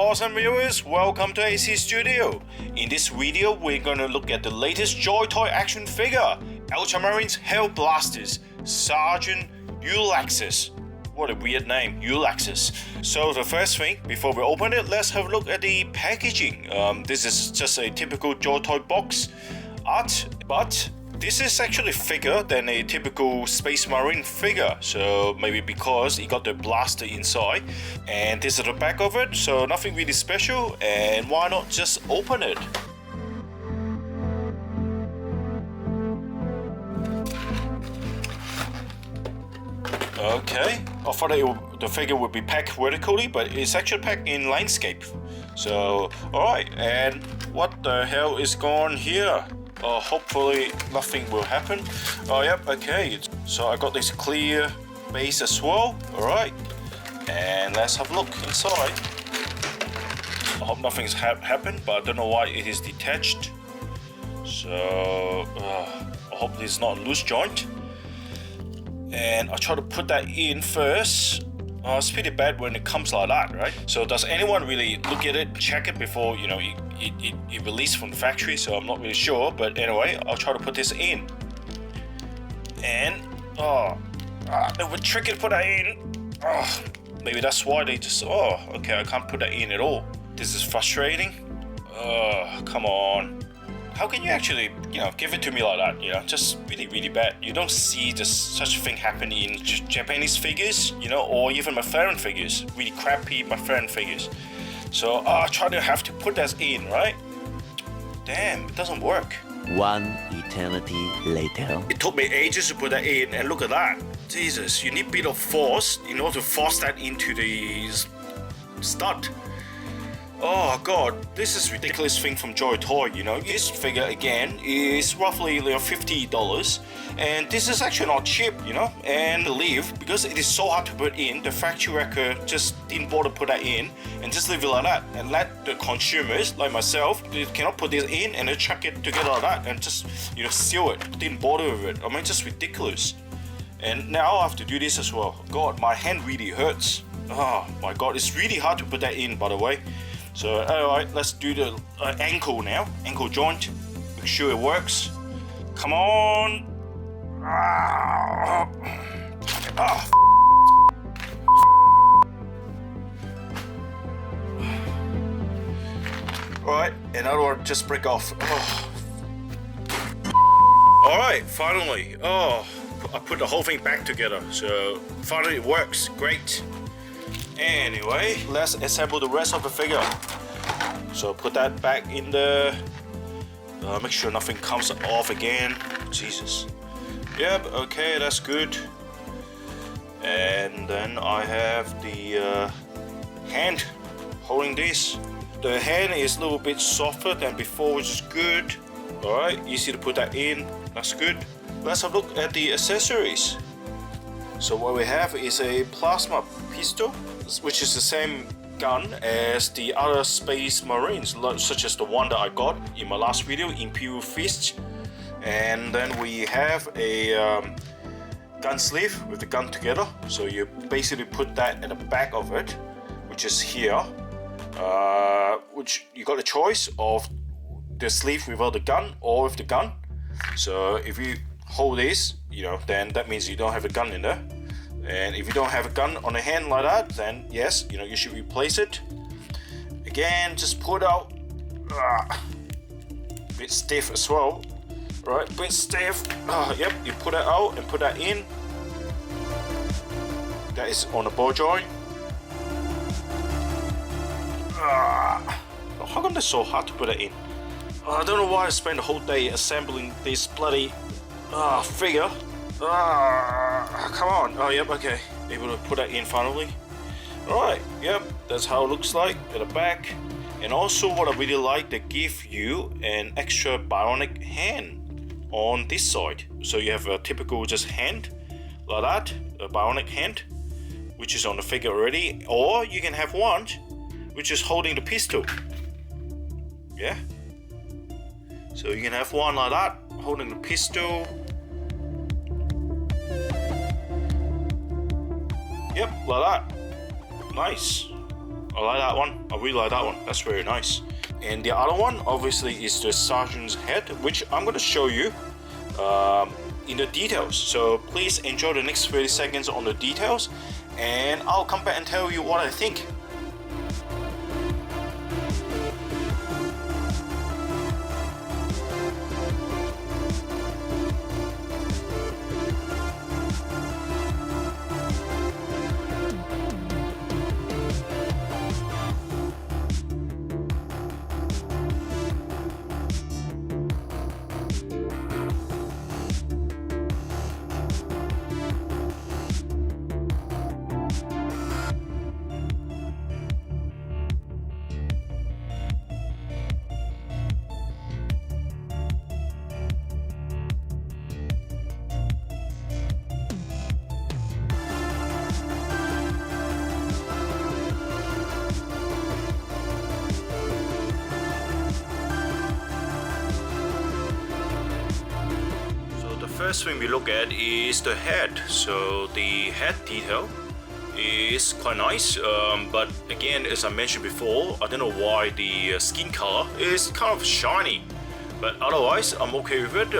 awesome viewers, welcome to AC Studio. In this video, we're gonna look at the latest joytoy action figure, Ultramarines Hell Blasters, Sergeant 𝗂𝗁𝗂𝗃. What a weird name, 𝗂𝗁𝗂𝗃. So the first thing, before we open it, let's have a look at the packaging. This is just a typical joytoy box art, but this is actually bigger than a typical Space Marine figure, so maybe because it got the blaster inside. And this is the back of it, so nothing really special, and why not just open it? Okay, I thought the figure would be packed vertically, but it's actually packed in landscape. So, alright, and what the hell is going on here? Hopefully nothing will happen. Oh yep, okay, so I got this clear base as well. Alright, and let's have a look inside. I hope nothing's happened, but I don't know why it is detached. So I hope this is not a loose joint. And I try to put that in first. It's pretty bad when it comes like that, right? So does anyone really look at it, check it before, you know, it released from the factory? So I'm not really sure, but anyway, I'll try to put this in. And it would tricky to put that in. Maybe that's why they just, okay, I can't put that in at all. This is frustrating. Come on. How can you actually, you know, give it to me like that? You know, just really bad. You don't see such a thing happen in Japanese figures, you know, or even McLaren figures. Really crappy McLaren figures. So I try to have to put that in, right? Damn, it doesn't work. One eternity later. It took me ages to put that in, and look at that. Jesus, you need a bit of force in order to force that into the stud. Oh god, this is ridiculous thing from joytoy, you know. This figure again is roughly $50, and this is actually not cheap, you know. And I believe because it is so hard to put in, the factory worker just didn't bother to put that in and just leave it like that, and let the consumers like myself, they cannot put this in and then chuck it together like that and just, you know, seal it. Didn't bother with it. I mean, just ridiculous. And now I have to do this as well. God, my hand really hurts. Oh my god, it's really hard to put that in, by the way. So alright, let's do the ankle now, ankle joint. Make sure it works. Come on. Alright, another one just break off. Alright, finally. I put the whole thing back together, so finally it works. Great. Anyway, let's assemble the rest of the figure. So put that back in the. Make sure nothing comes off again. Jesus. Yep. Okay, that's good. And then I have the hand holding this. The hand is a little bit softer than before, which is good. All right, easy to put that in. That's good. Let's have a look at the accessories. So what we have is a plasma pistol, which is the same gun as the other Space Marines, such as the one that I got in my last video, 𝗵𝗵𝗄𝗃. And then we have a gun sleeve with the gun together. So you basically put that at the back of it, which is here. Which you got a choice of the sleeve without the gun or with the gun. So if you hold this, you know, then that means you don't have a gun in there. And if you don't have a gun on the hand like that, then yes, you know, you should replace it. Again, just pull it out. Bit stiff as well. Right, bit stiff. Yep, you put it out and put that in. That is on the ball joint. How come that's so hard to put it in? I don't know why I spent the whole day assembling this bloody figure. Come on. Oh, yep, okay. Able to put that in finally. Alright, yep, that's how it looks like at the back. And also what I really like, they give you an extra bionic hand on this side. So you have a typical just hand, like that, a bionic hand, which is on the figure already. Or you can have one, which is holding the pistol. Yeah. So you can have one like that, holding the pistol. Yep, like that. Nice. I like that one. I really like that one. That's very nice. And the other one, obviously, is the sergeant's head, which I'm going to show you in the details. So please enjoy the next 30 seconds on the details, and I'll come back and tell you what I think. First thing we look at is the head. So the head detail is quite nice, but again, as I mentioned before, I don't know why the skin color is kind of shiny, but otherwise I'm okay with it.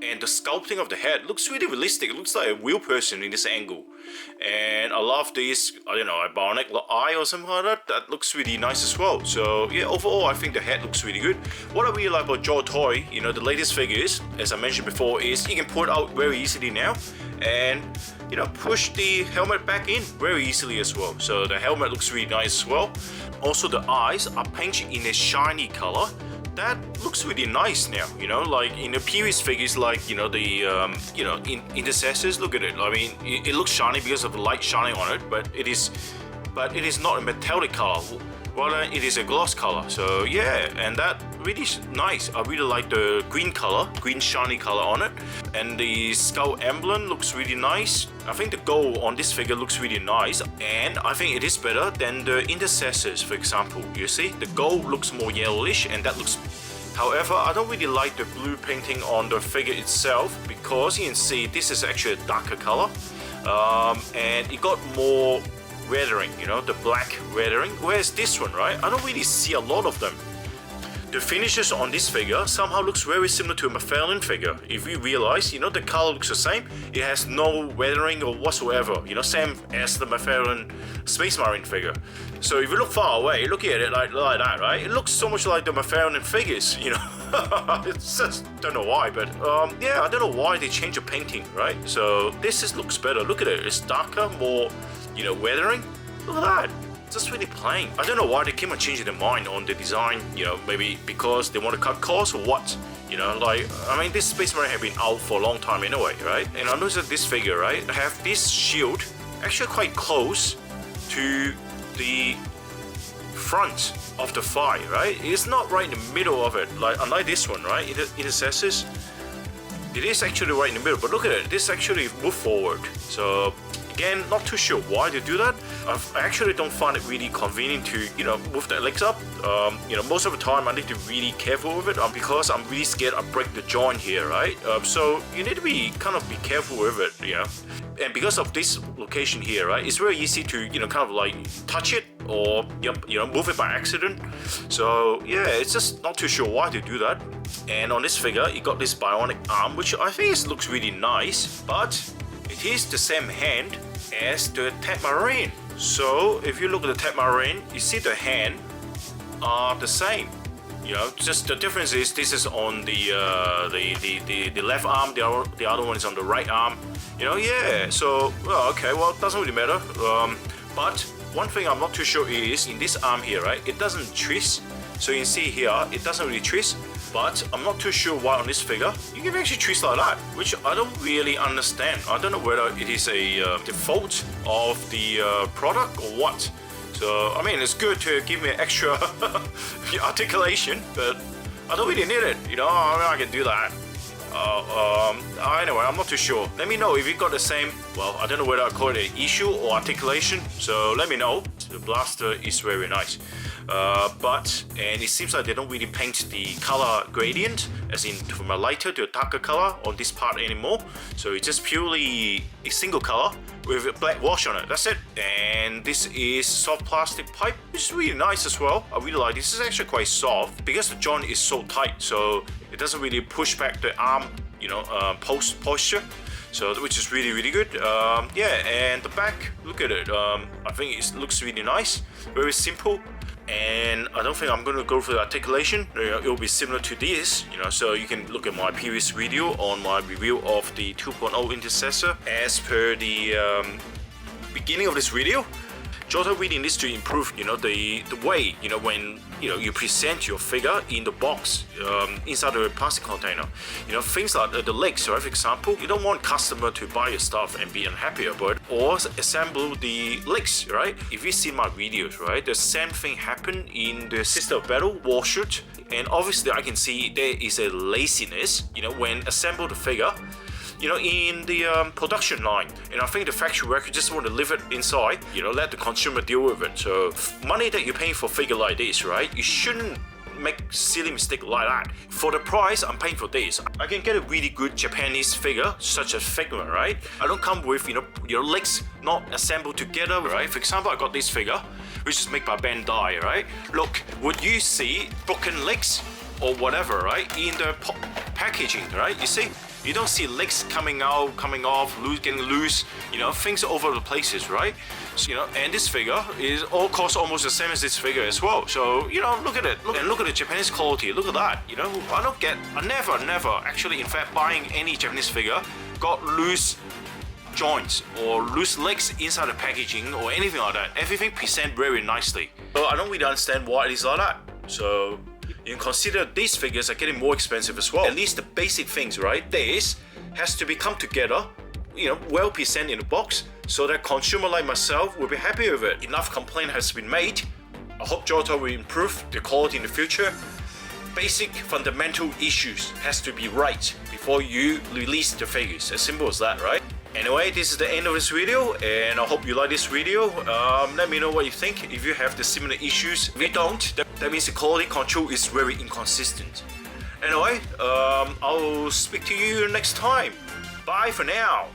And the sculpting of the head looks really realistic. It looks like a real person in this angle, and I love this, I don't know, a bionic eye or something like that. That looks really nice as well. So yeah, overall I think the head looks really good. What I really like about joytoy, you know, the latest figures, as I mentioned before, is you can pull it out very easily now, and you know, push the helmet back in very easily as well. So the helmet looks really nice as well. Also the eyes are painted in a shiny color. That looks really nice now, you know, like in the previous figures, like, you know, the, you know, intercessors, look at it. I mean, it looks shiny because of the light shining on it, but it is not a metallic color, rather it is a gloss color. So yeah, and that really is nice. I really like the green color, green shiny color on it. And the skull emblem looks really nice. I think the gold on this figure looks really nice, and I think it is better than the intercessors, for example. You see, the gold looks more yellowish, and that looks... However, I don't really like the blue painting on the figure itself, because you can see this is actually a darker color, and it got more weathering, you know, the black weathering, whereas this one, right, I don't really see a lot of them. The finishes on this figure somehow looks very similar to a McFarlane figure. If you realize, you know, the color looks the same. It has no weathering or whatsoever, you know, same as the McFarlane Space Marine figure. So if you look far away, look at it like that, right? It looks so much like the McFarlane figures, you know. It's just, don't know why, but yeah, I don't know why they changed the painting, right? So this looks better. Look at it, it's darker, more, you know, weathering. Look at that. Just really plain. I don't know why they came and changing their mind on the design, you know, maybe because they want to cut costs or what, you know, like, I mean, this Space Marine have been out for a long time anyway, right? And I noticed that this figure, right, have this shield actually quite close to the front of the thigh, right? It's not right in the middle of it, like unlike this one, right? It says it is actually right in the middle, but look at it, this actually moved forward. So again, not too sure why they do that. I actually don't find it really convenient to, you know, move the legs up. You know, most of the time I need to be really careful with it because I'm really scared I break the joint here, right? So you need to be kind of be careful with it, you know. And because of this location here, right, it's very easy to, you know, kind of like touch it or, you know, move it by accident. So yeah, it's just not too sure why they do that. And on this figure, you got this bionic arm, which I think looks really nice, but it is the same hand as the 𝗵𝗏 Marine. So if you look at the 𝗵𝗏 Marine, you see the hand are the same. You know, just the difference is this is on the left arm, the other one is on the right arm. You know, yeah. So well, okay, well, it doesn't really matter. But one thing I'm not too sure is in this arm here, right? It doesn't twist. So you can see here, it doesn't really twist. But I'm not too sure why on this figure you can actually twist like that, which I don't really understand. I don't know whether it is a default of the product or what. So I mean, it's good to give me extra articulation, but I don't really need it. You know, I mean, I can do that. Anyway, I'm not too sure. Let me know if you got the same. Well, I don't know whether I call it an issue or articulation. So let me know. the blaster is very nice. And it seems like they don't really paint the color gradient, as in from a lighter to a darker color on this part anymore. So it's just purely a single color with a black wash on it. That's it. And this is soft plastic pipe, which is really nice as well. I really like this. It's actually quite soft because the joint is so tight, so it doesn't really push back the arm, you know, posture. So which is really good. Yeah, and the back, look at it. I think it looks really nice, very simple. And I don't think I'm going to go for the articulation. It will be similar to this, you know, so you can look at my previous video on my review of the 2.0 intercessor. As per the beginning of this video, joytoy reading needs to improve, you know, the way, you know, when, you know, you present your figure in the box inside the plastic container. You know, things like the legs, right? For example, you don't want customer to buy your stuff and be unhappy about it, or assemble the legs, right? If you see my videos, right, the same thing happened in the 𝗂𝗵𝗵𝗺𝗵𝗺. And obviously I can see there is a laziness, you know, when assemble the figure, you know, in the production line. And I think the factory worker just want to leave it inside, you know, let the consumer deal with it. So money that you're paying for a figure like this, right, you shouldn't make silly mistake like that. For the price I'm paying for this, I can get a really good Japanese figure such as Figma, right? I don't come with, you know, your legs not assembled together, right? For example, I got this figure which is made by Bandai, right? Look, would you see broken legs or whatever, right, in the packaging, right? You see, you don't see legs coming out, coming off, getting loose, you know, things over the places, right? So, you know, and this figure is all cost almost the same as this figure as well. So, you know, look at it, look at the Japanese quality, look at that, you know. I never actually, in fact, buying any Japanese figure got loose joints or loose legs inside the packaging or anything like that. Everything present very nicely. So I don't really understand why it is like that. So you can consider these figures are getting more expensive as well. At least the basic things, right? This has to be come together, you know, well presented in the box, so that consumer like myself will be happy with it. Enough complaint has been made. I hope joytoy will improve the quality in the future. Basic fundamental issues has to be right before you release the figures. As simple as that, right? Anyway, this is the end of this video, and I hope you like this video. Let me know what you think if you have the similar issues. If you don't, that means the quality control is very inconsistent. Anyway, I'll speak to you next time. Bye for now.